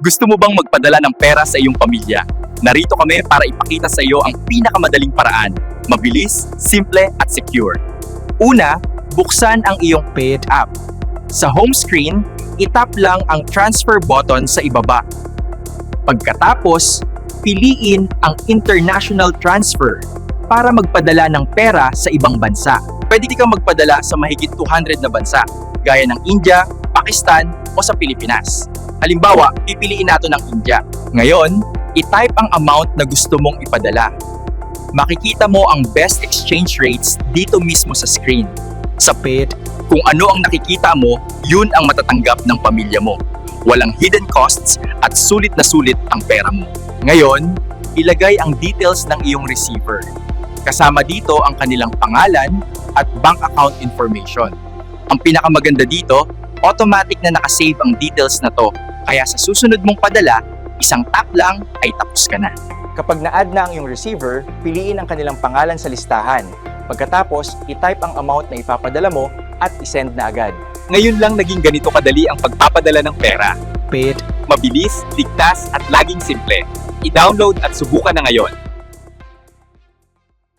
Gusto mo bang magpadala ng pera sa iyong pamilya? Narito kami para ipakita sa iyo ang pinakamadaling paraan. Mabilis, simple at secure. Una, buksan ang iyong Payit app. Sa home screen, itap lang ang transfer button sa ibaba. Pagkatapos, piliin ang international transfer para magpadala ng pera sa ibang bansa. Pwede kang magpadala sa mahigit 200 na bansa, gaya ng India, Pakistan o sa Pilipinas. Halimbawa, pipiliin natin ang India. Ngayon, i-type ang amount na gusto mong ipadala. Makikita mo ang best exchange rates dito mismo sa screen. Sa Payit, kung ano ang nakikita mo, yun ang matatanggap ng pamilya mo. Walang hidden costs at sulit na sulit ang pera mo. Ngayon, ilagay ang details ng iyong receiver. Kasama dito ang kanilang pangalan at bank account information. Ang pinakamaganda dito, automatic na nakasave ang details na to. Kaya sa susunod mong padala, isang tap lang ay tapos ka na. Kapag na-add na ang iyong receiver, piliin ang kanilang pangalan sa listahan. Pagkatapos, i-type ang amount na ipapadala mo at i-send na agad. Ngayon lang naging ganito kadali ang pagpapadala ng pera. Payit, Mabilis, ligtas at laging simple. I-download at subukan na ngayon.